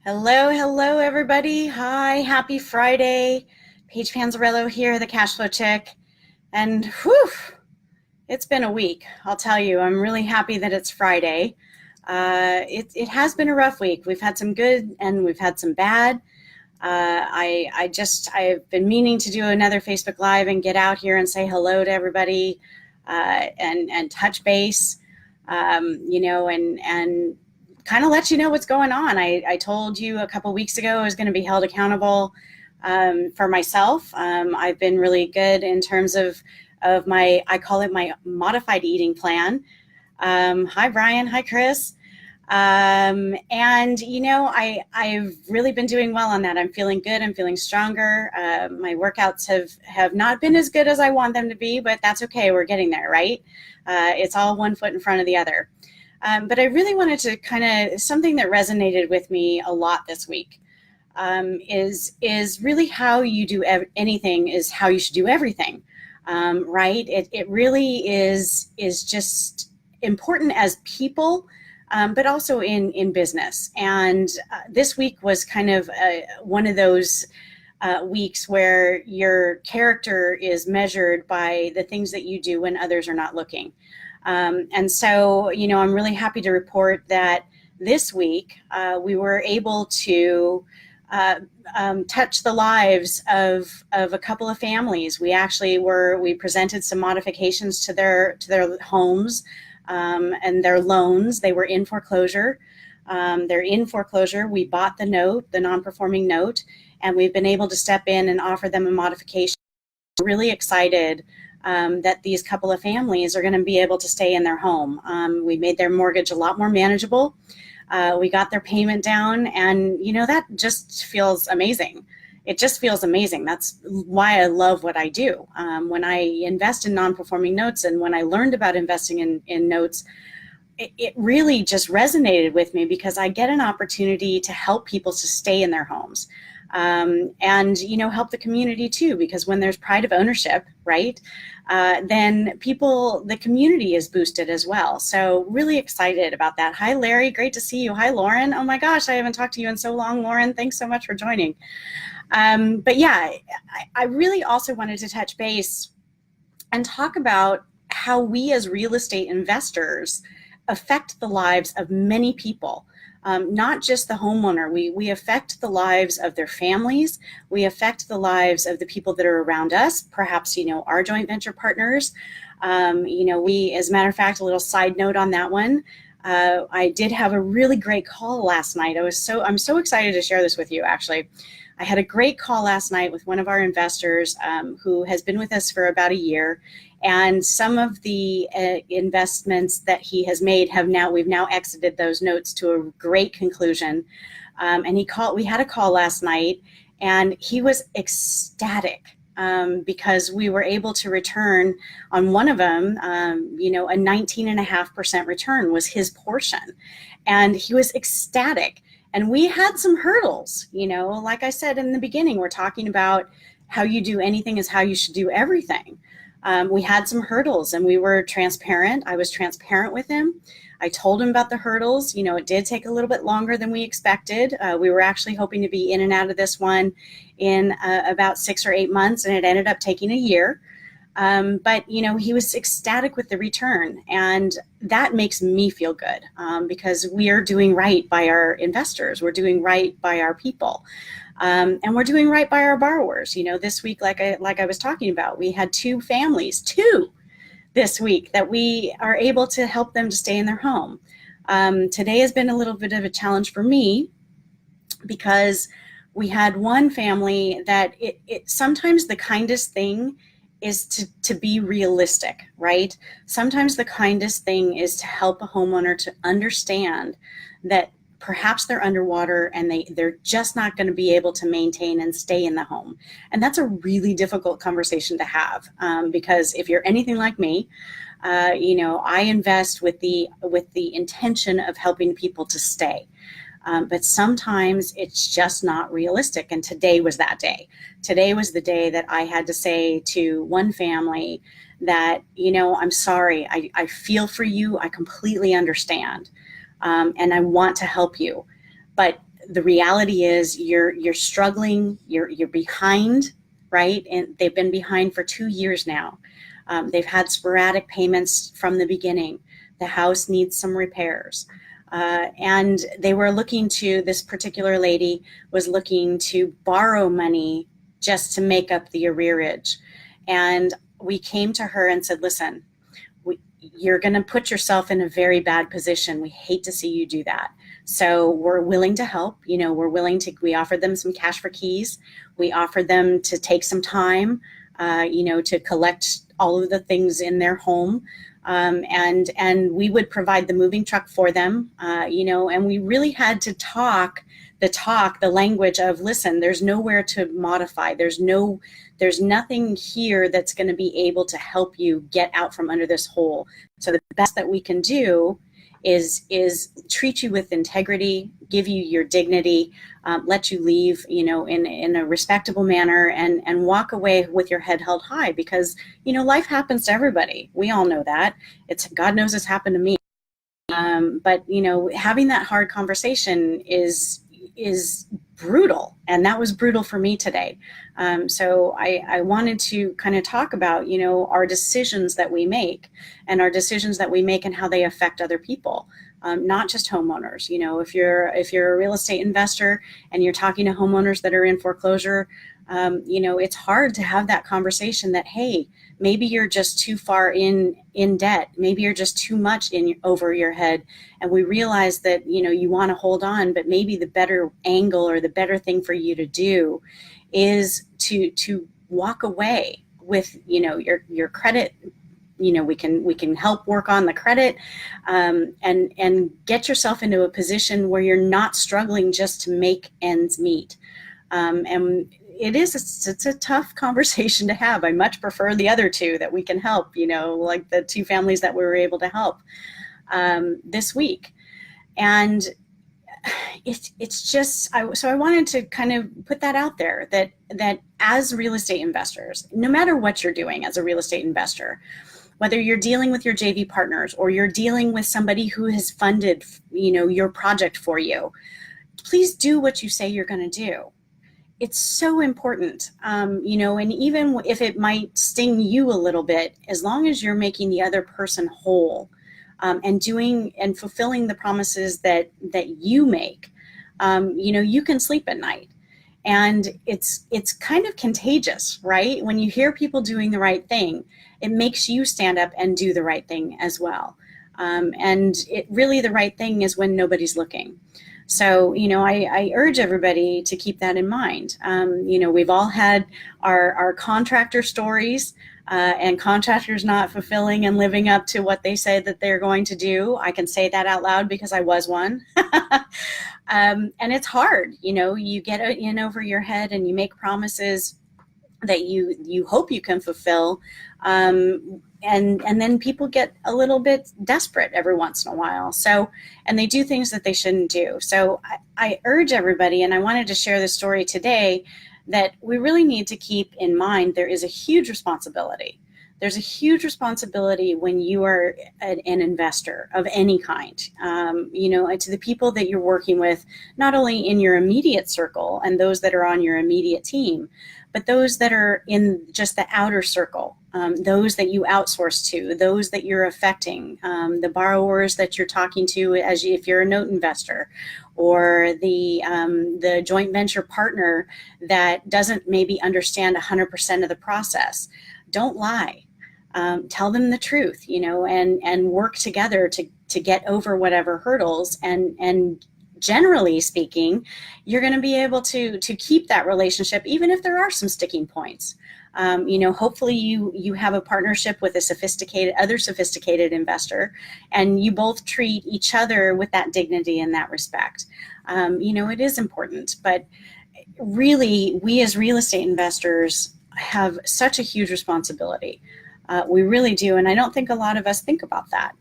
Hello, hello, everybody. Hi, happy Friday. Paige Panzarello here, the Cashflow chick. And whew, it's been a week. I'll tell you, I'm really happy that it's Friday. It has been a rough week. We've had some good and we've had some bad. I've been meaning to do another Facebook Live and get out here and say hello to everybody and touch base, and kind of let you know what's going on. I told you a couple weeks ago I was going to be held accountable for myself. I've been really good in terms of I call it my modified eating plan. Hi, Brian. Hi, Chris. I've really been doing well on that. I'm feeling good. I'm feeling stronger. My workouts have not been as good as I want them to be, but that's okay. We're getting there, right? It's all one foot in front of the other. But I really wanted to something that resonated with me a lot this week is really how you do anything is how you should do everything, right? It really is just important as people, but also in business. And this week was kind of one of those weeks where your character is measured by the things that you do when others are not looking. And so, I'm really happy to report that this week we were able to touch the lives of a couple of families. We presented some modifications to their homes and their loans. They were in foreclosure. They're in foreclosure. We bought the note, the non-performing note, and we've been able to step in and offer them a modification. We're really excited that these couple of families are going to be able to stay in their home. We made their mortgage a lot more manageable. We got their payment down, and that just feels amazing. It just feels amazing. That's why I love what I do. When I invest in non-performing notes and when I learned about investing in notes, it really just resonated with me because I get an opportunity to help people to stay in their homes. And help the community too, because when there's pride of ownership, right, then the community is boosted as well. So really excited about that. Hi, Larry, great to see you. Hi, Lauren. Oh my gosh, I haven't talked to you in so long, Lauren. Thanks so much for joining. But yeah, I really also wanted to touch base and talk about how we as real estate investors affect the lives of many people. Not just the homeowner. We affect the lives of their families. We affect the lives of the people that are around us, perhaps, our joint venture partners. As a matter of fact, a little side note on that one, I did have a really great call last night. I'm so excited to share this with you, actually. I had a great call last night with one of our investors who has been with us for about a year. And some of the investments that he has made we've now exited those notes to a great conclusion. And we had a call last night, and he was ecstatic because we were able to return on one of them, a 19.5% return was his portion. And he was ecstatic. And we had some hurdles, like I said in the beginning, we're talking about how you do anything is how you should do everything. We had some hurdles, and we were transparent. I was transparent with him. I told him about the hurdles. It did take a little bit longer than we expected. We were actually hoping to be in and out of this one in about 6 or 8 months, and it ended up taking a year. But he was ecstatic with the return, and that makes me feel good because we are doing right by our investors. We're doing right by our people. And we're doing right by our borrowers. This week, like I was talking about, we had two families this week that we are able to help them to stay in their home. Today has been a little bit of a challenge for me because we had one family that it sometimes the kindest thing is to be realistic, right? Sometimes the kindest thing is to help a homeowner to understand that perhaps they're underwater and they're just not going to be able to maintain and stay in the home. And that's a really difficult conversation to have because if you're anything like me, I invest with the intention of helping people to stay. But sometimes it's just not realistic. And today was that day. Today was the day that I had to say to one family that, I'm sorry, I feel for you. I completely understand. And I want to help you. But the reality is you're struggling, you're behind, right? And they've been behind for 2 years now. They've had sporadic payments from the beginning. The house needs some repairs. And they were looking to, this particular lady was looking to borrow money just to make up the arrearage. And we came to her and said, listen, you're going to put yourself in a very bad position. We hate to see you do that. So we're willing to help. You know, we offered them some cash for keys. We offered them to take some time, to collect all of the things in their home. And we would provide the moving truck for them, and we really had to talk the language of, listen, there's nowhere to modify. There's nothing here that's going to be able to help you get out from under this hole. So the best that we can do is treat you with integrity, give you your dignity, let you leave, in a respectable manner, and walk away with your head held high, because, life happens to everybody. We all know that. God knows it's happened to me. But having that hard conversation is brutal, and that was brutal for me today. So I wanted to kind of talk about, our decisions that we make and how they affect other people, not just homeowners. If you're a real estate investor and you're talking to homeowners that are in foreclosure, it's hard to have that conversation that, hey, maybe you're just too far in debt. Maybe you're just too much over your head. And we realize that, you want to hold on, but maybe the better angle or the better thing for you to do is to walk away with, your credit. We can help work on the credit, and get yourself into a position where you're not struggling just to make ends meet. And it's a tough conversation to have. I much prefer the other two that we can help, like the two families that we were able to help this week. And it's just, so I wanted to kind of put that out there, that as real estate investors, no matter what you're doing as a real estate investor, whether you're dealing with your JV partners or you're dealing with somebody who has funded, your project for you, please do what you say you're going to do. It's so important, and even if it might sting you a little bit, as long as you're making the other person whole, and doing and fulfilling the promises that you make, you can sleep at night. And it's kind of contagious, right? When you hear people doing the right thing, it makes you stand up and do the right thing as well. And it really, the right thing is when nobody's looking. So, I urge everybody to keep that in mind. We've all had our contractor stories, and contractors not fulfilling and living up to what they say that they're going to do. I can say that out loud because I was one. And it's hard, you get in over your head and you make promises that you hope you can fulfill. And then people get a little bit desperate every once in a while. So, and they do things that they shouldn't do. So I urge everybody, and I wanted to share this story today, that we really need to keep in mind there is a huge responsibility. There's a huge responsibility when you are an investor of any kind, to the people that you're working with, not only in your immediate circle and those that are on your immediate team, but those that are in just the outer circle, those that you outsource to, those that you're affecting, the borrowers that you're talking to if you're a note investor, or the joint venture partner that doesn't maybe understand 100% of the process. Don't lie. Tell them the truth, and work together to get over whatever hurdles, and generally speaking, you're going to be able to keep that relationship, even if there are some sticking points. Hopefully you have a partnership with a other sophisticated investor, and you both treat each other with that dignity and that respect. It is important, but really, we as real estate investors have such a huge responsibility. We really do, and I don't think a lot of us think about that.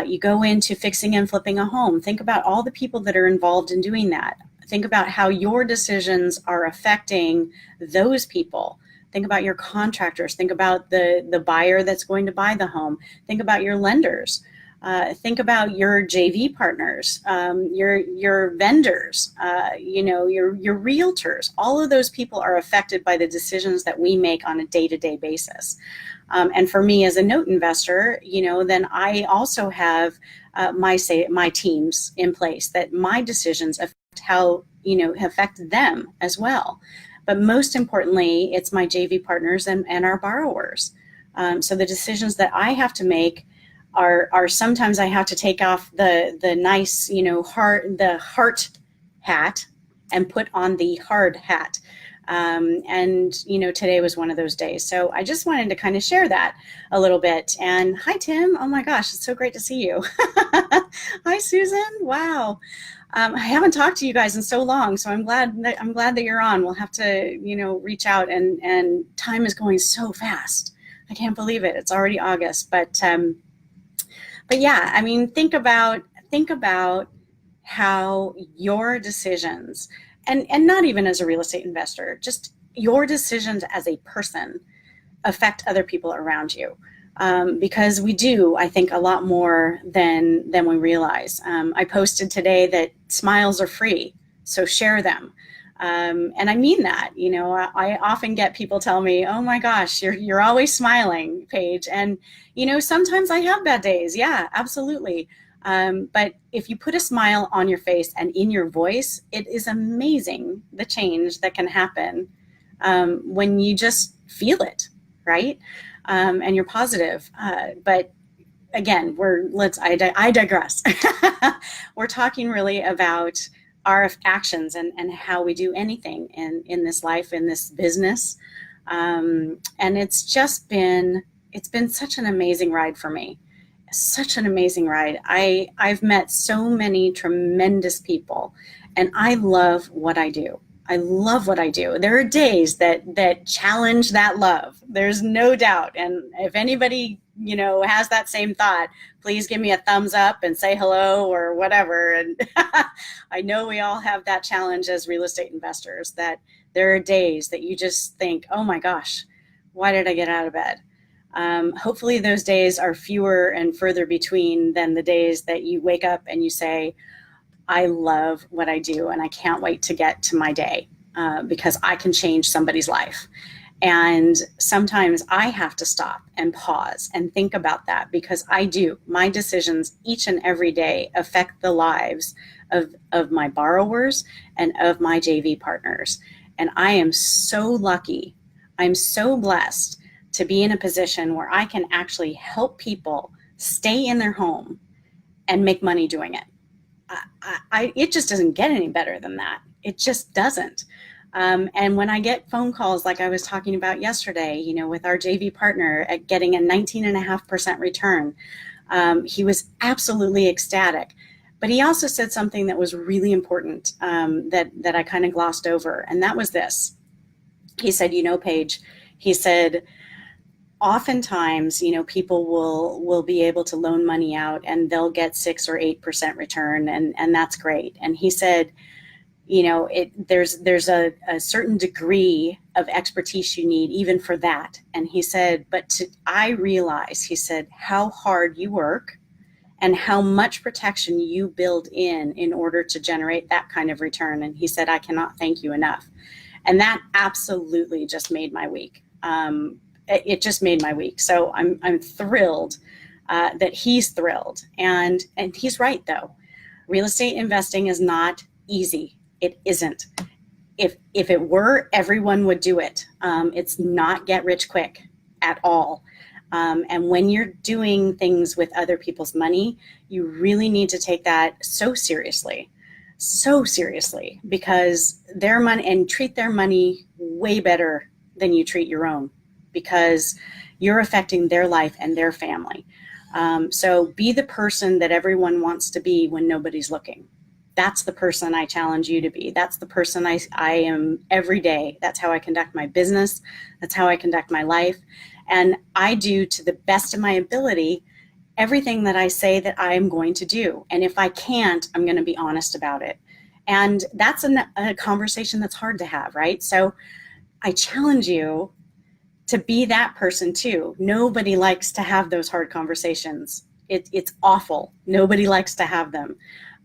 You go into fixing and flipping a home. Think about all the people that are involved in doing that. Think about how your decisions are affecting those people. Think about your contractors. Think about the buyer that's going to buy the home. Think about your lenders. Think about your JV partners, your vendors, your realtors. All of those people are affected by the decisions that we make on a day-to-day basis. And for me as a note investor, then I also have my teams in place that my decisions affect how, affect them as well. But most importantly, it's my JV partners and our borrowers. So the decisions that I have to make are sometimes I have to take off the nice, heart hat and put on the hard hat. And today was one of those days. So I just wanted to kind of share that a little bit. And hi, Tim. Oh my gosh, it's so great to see you. Hi, Susan. Wow. I haven't talked to you guys in so long, so I'm glad that you're on. We'll have to, reach out, and time is going so fast. I can't believe it. It's already August, but yeah, I mean, think about how your decisions, and not even as a real estate investor, just your decisions as a person affect other people around you. Because we do, I think, a lot more than we realize. I posted today that smiles are free, so share them. And I mean that. I often get people tell me, "Oh my gosh, you're always smiling, Paige." And sometimes I have bad days. Yeah, absolutely. But if you put a smile on your face and in your voice, it is amazing the change that can happen when you just feel it, right? And you're positive. But again, I digress. We're talking really about our actions and how we do anything in this life, in this business. And it's been such an amazing ride for me. Such an amazing ride. I've met so many tremendous people, and I love what I do. I love what I do. There are days that challenge that love. There's no doubt. And if anybody, has that same thought, please give me a thumbs up and say hello or whatever. And I know we all have that challenge as real estate investors, that there are days that you just think, oh my gosh, why did I get out of bed? Hopefully those days are fewer and further between than the days that you wake up and you say, I love what I do and I can't wait to get to my day because I can change somebody's life. And sometimes I have to stop and pause and think about that, because I do. My decisions each and every day affect the lives of my borrowers and of my JV partners. And I am so lucky. I'm so blessed to be in a position where I can actually help people stay in their home and make money doing it. It just doesn't get any better than that. It just doesn't. And when I get phone calls like I was talking about yesterday, with our JV partner at getting a 19.5% return, he was absolutely ecstatic. But he also said something that was really important that I kind of glossed over, and that was this. He said, Paige, he said, oftentimes, people will be able to loan money out and they'll get 6 or 8% return, and that's great. And he said, there's a certain degree of expertise you need even for that. And he said, I realize, he said, how hard you work and how much protection you build in order to generate that kind of return. And he said, I cannot thank you enough. And that absolutely just made my week. It just made my week. So I'm thrilled that he's thrilled. And he's right, though. Real estate investing is not easy. It isn't. If it were, everyone would do it. It's not get rich quick at all. And when you're doing things with other people's money, you really need to take that so seriously, because their money, and treat their money way better than you treat your own, because you're affecting their life and their family. So be the person that everyone wants to be when nobody's looking. That's the person I challenge you to be. That's the person I am every day. That's how I conduct my business. That's how I conduct my life. And I do, to the best of my ability, everything that I say that I am going to do. And if I can't, I'm going to be honest about it. And that's a conversation that's hard to have, right? So I challenge you to be that person too. Nobody likes to have those hard conversations. it's awful. Nobody likes to have them.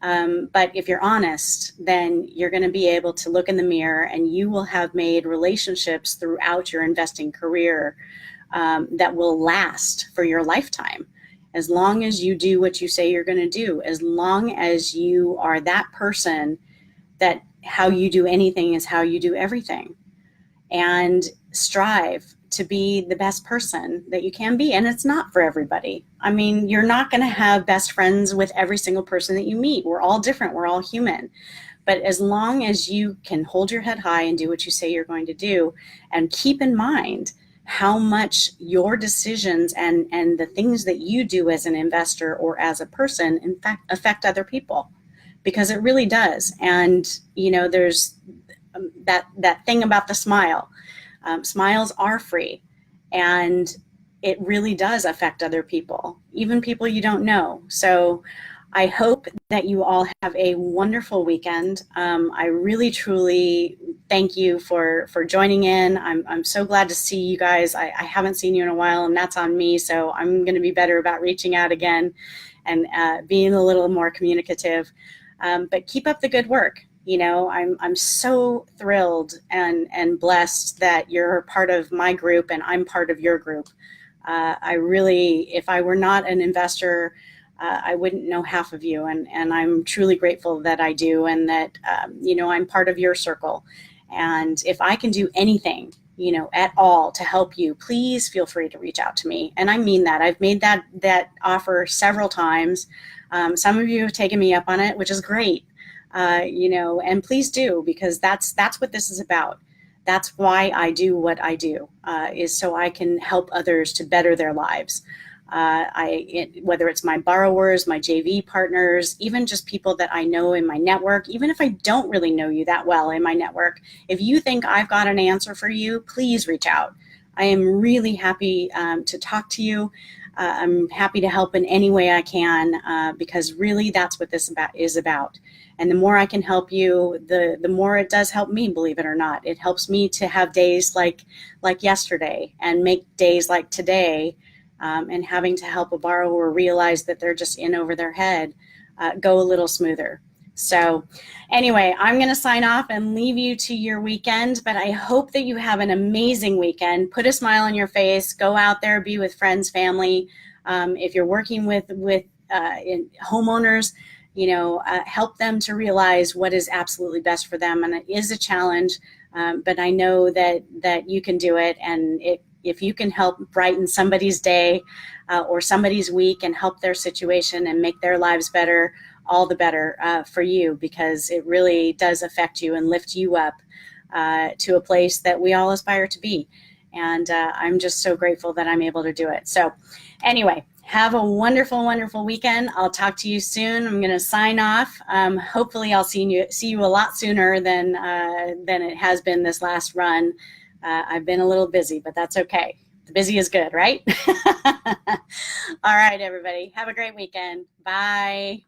But if you're honest, then you're going to be able to look in the mirror, and you will have made relationships throughout your investing career that will last for your lifetime. As long as you do what you say you're going to do, as long as you are that person that how you do anything is how you do everything, and strive to be the best person that you can be. And it's not for everybody. I mean, you're not going to have best friends with every single person that you meet. We're all different. We're all human. But as long as you can hold your head high and do what you say you're going to do, and keep in mind how much your decisions and the things that you do as an investor or as a person, in fact, affect other people, because it really does. And, you know, there's that thing about the smile. Smiles are free, and it really does affect other people, even people you don't know. So I hope that you all have a wonderful weekend. I really, truly thank you for joining in. I'm so glad to see you guys. I haven't seen you in a while, and that's on me. So I'm going to be better about reaching out again and being a little more communicative. But keep up the good work. You know, I'm so thrilled and blessed that you're part of my group and I'm part of your group. I really, if I were not an investor, I wouldn't know half of you, and I'm truly grateful that I do, and that, you know, I'm part of your circle. And if I can do anything, you know, at all to help you, please feel free to reach out to me. And I mean that. I've made that offer several times. Some of you have taken me up on it, which is great. You know, and please do, because that's what this is about. That's why I do what I do, is so I can help others to better their lives. Whether it's my borrowers, my JV partners, even just people that I know in my network, even if I don't really know you that well in my network, if you think I've got an answer for you, please reach out. I am really happy to talk to you. I'm happy to help in any way I can, because really that's what this is about. And the more I can help you, the more it does help me, believe it or not. It helps me to have days like yesterday, and make days like today, and having to help a borrower realize that they're just in over their head, go a little smoother. So anyway, I'm going to sign off and leave you to your weekend, but I hope that you have an amazing weekend. Put a smile on your face, go out there, be with friends, family. If you're working with homeowners, you know, help them to realize what is absolutely best for them. And it is a challenge, but I know that you can do it. And if you can help brighten somebody's day or somebody's week and help their situation and make their lives better, all the better for you, because it really does affect you and lift you up to a place that we all aspire to be. And I'm just so grateful that I'm able to do it. So anyway, have a wonderful, wonderful weekend. I'll talk to you soon. I'm going to sign off. Hopefully I'll see you a lot sooner than it has been this last run. I've been a little busy, but that's okay. The busy is good, right? All right, everybody. Have a great weekend. Bye.